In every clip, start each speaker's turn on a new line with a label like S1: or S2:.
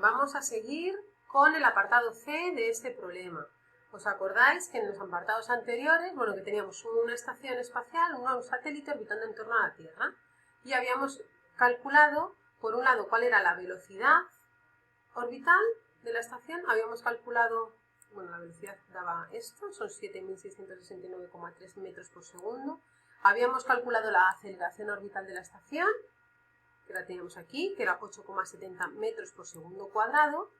S1: vamos a seguir con el apartado C de este problema. ¿Os acordáis que en los apartados anteriores, bueno, que teníamos una estación espacial, un satélite orbitando en torno a la Tierra, y habíamos calculado, por un lado, cuál era la velocidad orbital de la estación, habíamos calculado, bueno, la velocidad daba esto, son 7.669,3 metros por segundo, habíamos calculado la aceleración orbital de la estación, que la teníamos aquí, que era 8,70 metros por segundo cuadrado,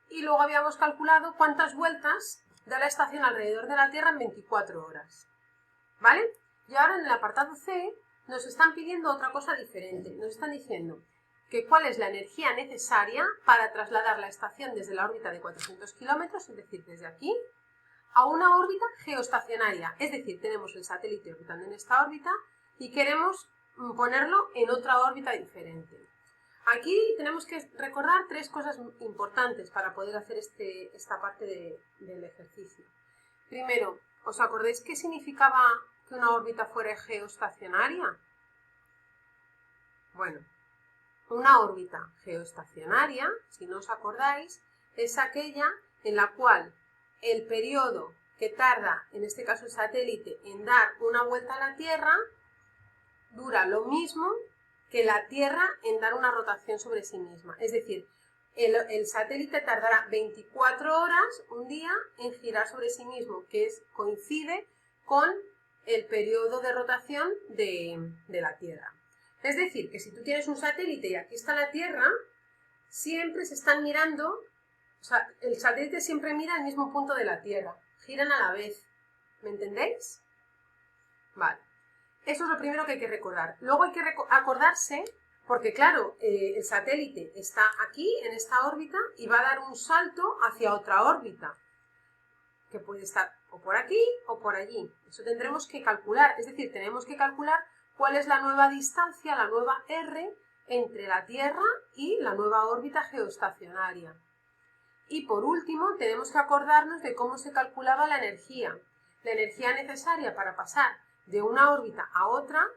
S1: y luego habíamos calculado cuántas vueltas da la estación alrededor de la Tierra en 24 horas, ¿vale? Y ahora en el apartado C nos están pidiendo otra cosa diferente, nos están diciendo que cuál es la energía necesaria para trasladar la estación desde la órbita de 400 kilómetros, es decir, desde aquí, a una órbita geoestacionaria, es decir, tenemos el satélite orbitando en esta órbita y queremos ponerlo en otra órbita diferente. Aquí tenemos que recordar tres cosas importantes para poder hacer esta parte del ejercicio. Primero, ¿os acordáis qué significaba que una órbita fuera geoestacionaria? Bueno, una órbita geoestacionaria, si no os acordáis, es aquella en la cual el periodo que tarda, en este caso el satélite, en dar una vuelta a la Tierra, dura lo mismo que la Tierra en dar una rotación sobre sí misma. Es decir, el satélite tardará 24 horas, un día, en girar sobre sí mismo, que coincide con el periodo de rotación de la Tierra. Es decir, que si tú tienes un satélite y aquí está la Tierra, siempre se están mirando, o sea, el satélite siempre mira al mismo punto de la Tierra, giran a la vez. ¿Me entendéis? Vale. Eso es lo primero que hay que recordar. Luego hay que acordarse, porque claro, el satélite está aquí, en esta órbita, y va a dar un salto hacia otra órbita, que puede estar o por aquí o por allí. Eso tendremos que calcular, es decir, tenemos que calcular cuál es la nueva distancia, la nueva R, entre la Tierra y la nueva órbita geoestacionaria. Y por último, tenemos que acordarnos de cómo se calculaba la energía. La energía necesaria para pasar de una órbita a otra,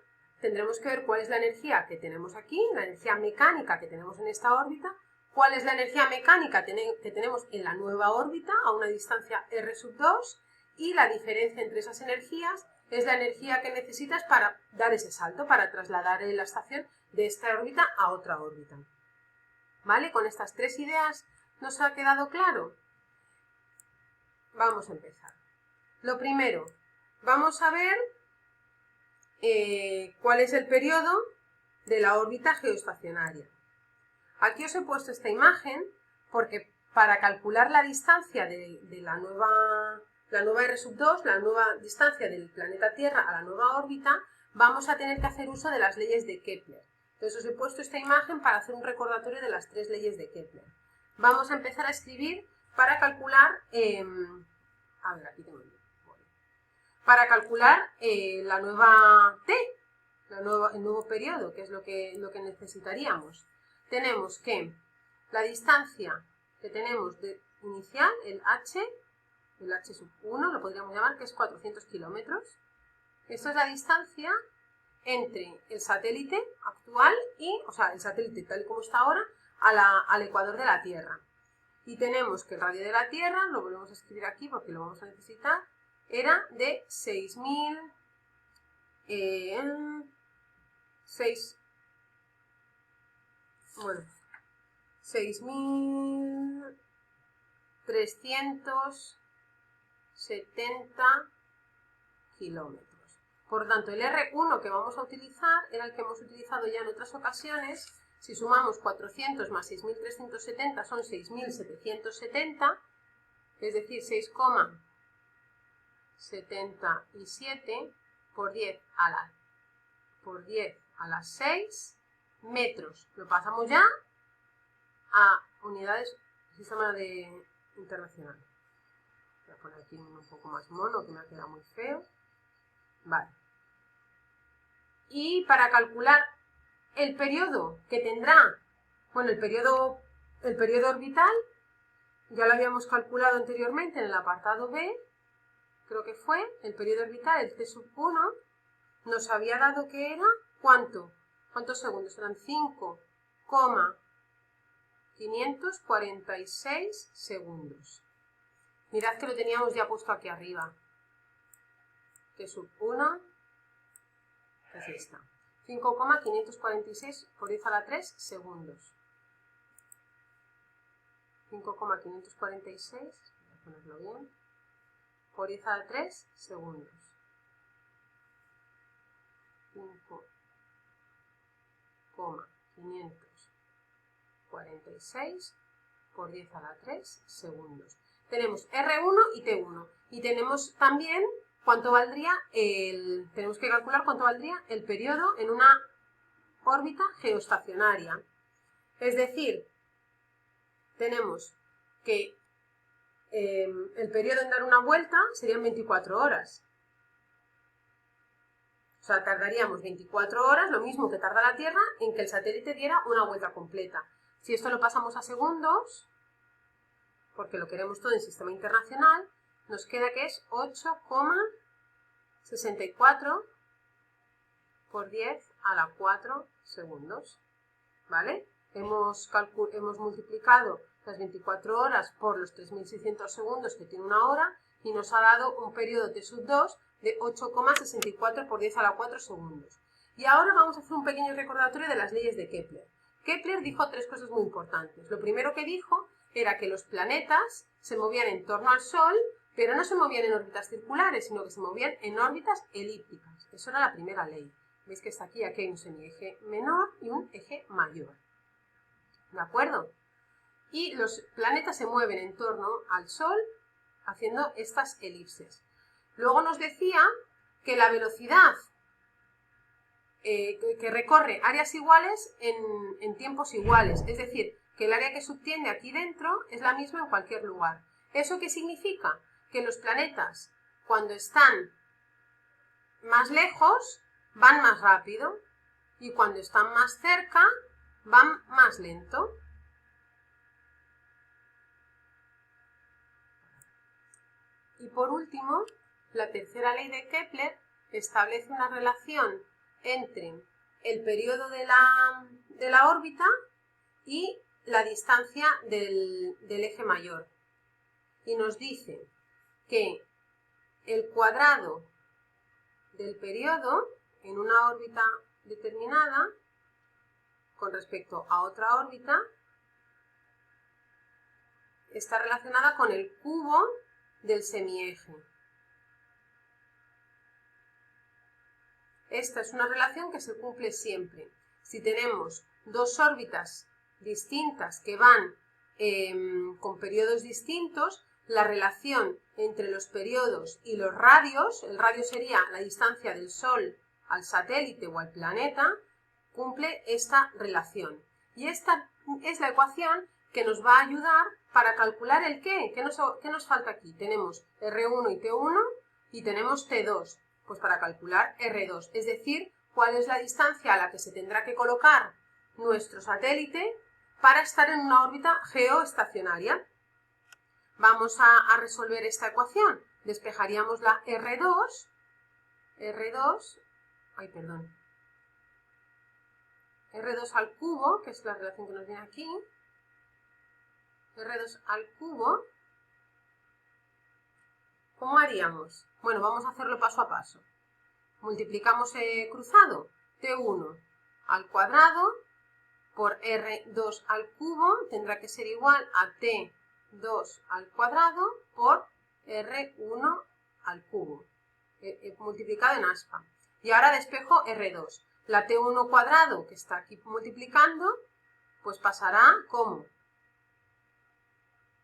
S1: tendremos que ver cuál es la energía que tenemos aquí, la energía mecánica que tenemos en esta órbita, cuál es la energía mecánica que tenemos en la nueva órbita a una distancia r2, y la diferencia entre esas energías es la energía que necesitas para dar ese salto, para trasladar la estación de esta órbita a otra órbita. ¿Vale? Con estas tres ideas, ¿nos ha quedado claro? Vamos a empezar. Lo primero, vamos a ver cuál es el periodo de la órbita geoestacionaria. Aquí os he puesto esta imagen porque para calcular la distancia de la nueva R2, la nueva distancia del planeta Tierra a la nueva órbita, vamos a tener que hacer uso de las leyes de Kepler. Entonces os he puesto esta imagen para hacer un recordatorio de las tres leyes de Kepler. Vamos a empezar a escribir para calcular, a ver, aquí tengo el para calcular la nueva T, el nuevo periodo, que es lo que necesitaríamos. Tenemos que la distancia que tenemos de inicial, el H sub 1, lo podríamos llamar, que es 400 kilómetros. Esto es la distancia entre el satélite actual y, o sea, el satélite tal y como está ahora, al ecuador de la Tierra. Y tenemos que el radio de la Tierra, lo volvemos a escribir aquí porque lo vamos a necesitar, era de 6.370 kilómetros. Por tanto, el R1 que vamos a utilizar era el que hemos utilizado ya en otras ocasiones. Si sumamos 400 más 6.370 son 6.770, es decir, 6,77 por 10 a las 6 metros. Lo pasamos ya a unidades sistema internacional. Voy a poner aquí un poco más mono, que me ha quedado muy feo. Vale. Y para calcular el periodo que tendrá, bueno, el periodo orbital, ya lo habíamos calculado anteriormente en el apartado B, creo que fue, el periodo orbital, el T sub 1, nos había dado que era, ¿cuántos segundos? Eran 5,15 546 segundos. Mirad que lo teníamos ya puesto aquí arriba. T sub 1 es esta. 5,546 por 10 a la 3 segundos. 5,546, voy a ponerlo bien, por 10 a la 3 segundos. 5,546 por 10 a la 3 segundos. Tenemos R1 y T1. Y tenemos también cuánto valdría tenemos que calcular cuánto valdría el periodo en una órbita geoestacionaria. Es decir, tenemos que el periodo en dar una vuelta serían 24 horas. O sea, tardaríamos 24 horas, lo mismo que tarda la Tierra, en que el satélite diera una vuelta completa. Si esto lo pasamos a segundos, porque lo queremos todo en sistema internacional, nos queda que es 8,64 por 10 a la 4 segundos. ¿Vale? Hemos multiplicado las 24 horas por los 3.600 segundos que tiene una hora y nos ha dado un periodo T sub 2 de 8,64 por 10 a la 4 segundos. Y ahora vamos a hacer un pequeño recordatorio de las leyes de Kepler. Kepler dijo tres cosas muy importantes. Lo primero que dijo era que los planetas se movían en torno al Sol, pero no se movían en órbitas circulares, sino que se movían en órbitas elípticas. Eso era la primera ley. Veis que está aquí hay un semieje menor y un eje mayor. ¿De acuerdo? Y los planetas se mueven en torno al Sol haciendo estas elipses. Luego nos decía que la velocidad que recorre áreas iguales en tiempos iguales, es decir, que el área que subtiende aquí dentro es la misma en cualquier lugar. ¿Eso qué significa? Que los planetas, cuando están más lejos, van más rápido y cuando están más cerca, van más lento. Y por último, la tercera ley de Kepler establece una relación entre el periodo de la órbita y la distancia del eje mayor. Y nos dice que el cuadrado del periodo en una órbita determinada con respecto a otra órbita está relacionada con el cubo del semieje. Esta es una relación que se cumple siempre. Si tenemos dos órbitas distintas que van con periodos distintos, la relación entre los periodos y los radios, el radio sería la distancia del Sol al satélite o al planeta, cumple esta relación. Y esta es la ecuación que nos va a ayudar para calcular el qué. ¿Qué nos falta aquí? Tenemos R1 y T1 y tenemos T2. Pues para calcular R2, es decir, cuál es la distancia a la que se tendrá que colocar nuestro satélite para estar en una órbita geoestacionaria. Vamos a resolver esta ecuación. Despejaríamos la R2 al cubo, que es la relación que nos viene aquí, R2 al cubo. ¿Cómo haríamos? Bueno, vamos a hacerlo paso a paso. Multiplicamos cruzado, T1 al cuadrado por R2 al cubo tendrá que ser igual a T2 al cuadrado por R1 al cubo. Multiplicado en aspa. Y ahora despejo R2. La T1 cuadrado que está aquí multiplicando, pues pasará como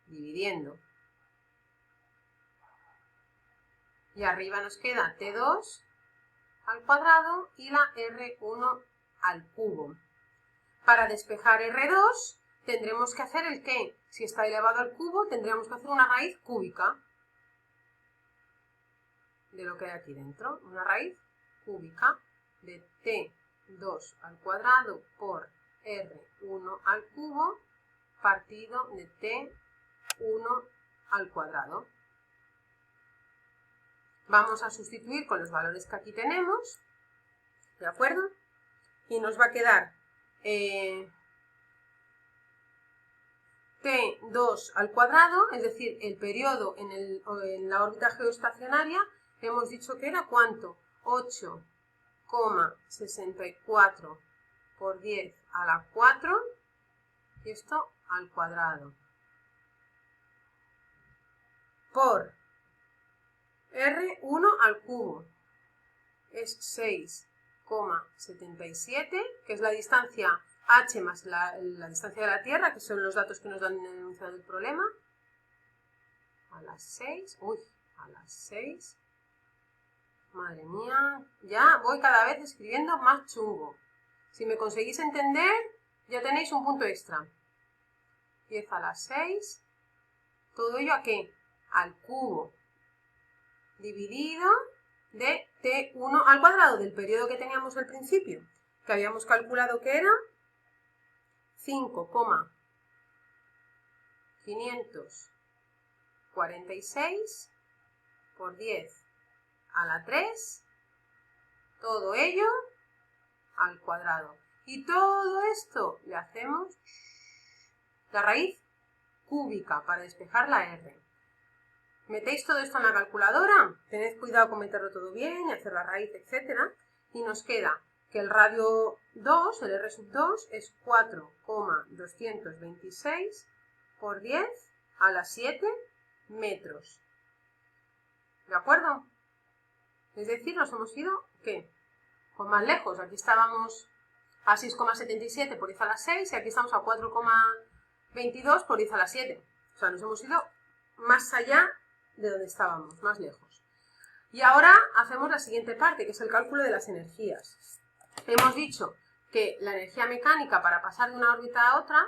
S1: dividiendo. Y arriba nos queda T2 al cuadrado y la R1 al cubo. Para despejar R2 tendremos que hacer el qué. Si está elevado al cubo tendríamos que hacer una raíz cúbica de lo que hay aquí dentro. Una raíz cúbica de T2 al cuadrado por R1 al cubo partido de T1 al cuadrado. Vamos a sustituir con los valores que aquí tenemos, ¿de acuerdo? Y nos va a quedar T2 al cuadrado, es decir, el periodo en la órbita geoestacionaria, hemos dicho que era ¿cuánto? 8,64 por 10 a la 4, y esto al cuadrado, por R1 al cubo, es 6,77, que es la distancia h más la distancia de la Tierra, que son los datos que nos dan en el enunciado del problema, a las 6, a las 6, madre mía, ya voy cada vez escribiendo más chungo. Si me conseguís entender, ya tenéis un punto extra. 10 a las 6, todo ello ¿a qué? Al cubo, dividido de T1 al cuadrado del periodo que teníamos al principio, que habíamos calculado que era 5,546 por 10 a la 3, todo ello al cuadrado. Y todo esto le hacemos la raíz cúbica para despejar la R. Metéis todo esto en la calculadora, tened cuidado con meterlo todo bien y hacer la raíz, etc. Y nos queda que el radio 2, el R sub 2, es 4,226 por 10 a la 7 metros. ¿De acuerdo? Es decir, nos hemos ido, ¿qué? Pues más lejos. Aquí estábamos a 6,77 por 10 a la 6 y aquí estamos a 4,22 por 10 a la 7. O sea, nos hemos ido más allá de donde estábamos, más lejos. Y ahora hacemos la siguiente parte, que es el cálculo de las energías. Hemos dicho que la energía mecánica para pasar de una órbita a otra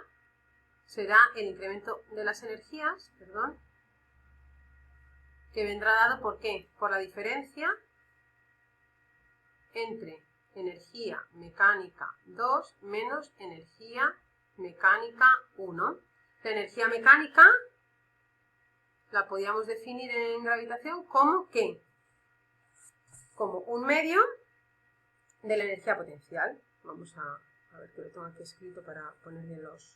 S1: será el incremento de las energías, que vendrá dado ¿por qué? Por la diferencia entre energía mecánica 2 menos energía mecánica 1. La energía mecánica la podíamos definir en gravitación como ¿qué? Como un medio de la energía potencial. Vamos a ver que lo tengo aquí escrito para ponerle los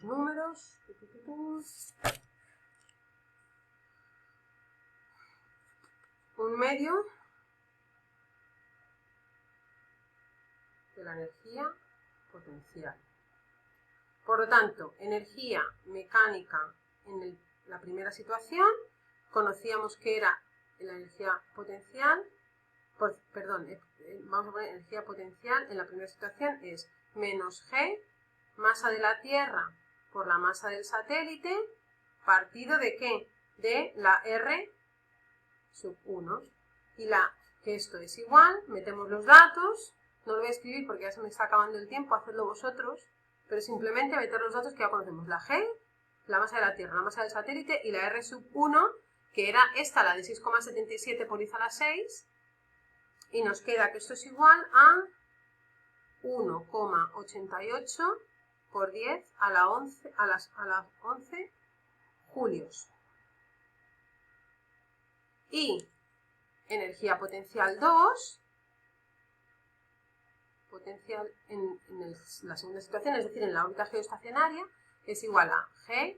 S1: números. Un medio de la energía potencial. Por lo tanto, energía mecánica en la primera situación, conocíamos que era la energía potencial, vamos a poner energía potencial en la primera situación es menos G, masa de la Tierra por la masa del satélite, partido de ¿qué? De la R sub 1. Y que esto es igual, metemos los datos, no lo voy a escribir porque ya se me está acabando el tiempo, hacedlo vosotros, pero simplemente meter los datos que ya conocemos, la G, la masa de la Tierra, la masa del satélite y la R sub 1, que era esta, la de 6,77 por 10 a la 6, y nos queda que esto es igual a 1,88 por 10 a la 11, a las 11 julios. Y energía potencial 2, potencial en la segunda situación, es decir, en la órbita geoestacionaria, es igual a G,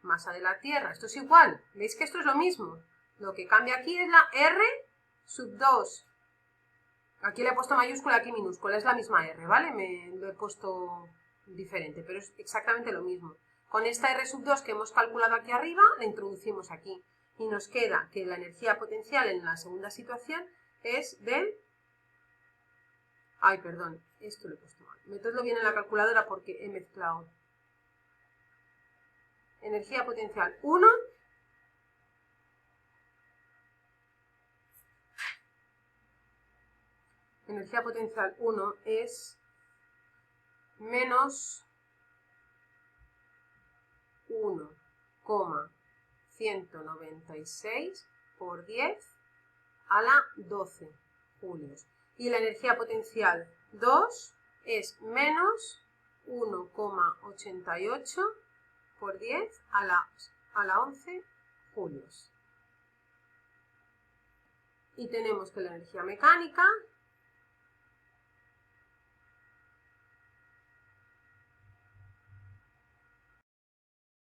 S1: masa de la Tierra. Esto es igual, ¿veis que esto es lo mismo? Lo que cambia aquí es la R sub 2. Aquí le he puesto mayúscula, aquí minúscula, es la misma R, ¿vale? Lo he puesto diferente, pero es exactamente lo mismo. Con esta R sub 2 que hemos calculado aquí arriba, la introducimos aquí. Y nos queda que la energía potencial en la segunda situación es de... Ay, perdón, esto lo he puesto mal. Metedlo bien en la calculadora porque he mezclado. Energía potencial 1. Energía potencial 1 es menos 1,196 por 10 a la 12 julios. Y la energía potencial 2 es menos 1,88 por 10 a la 11 julios. Y tenemos que la energía mecánica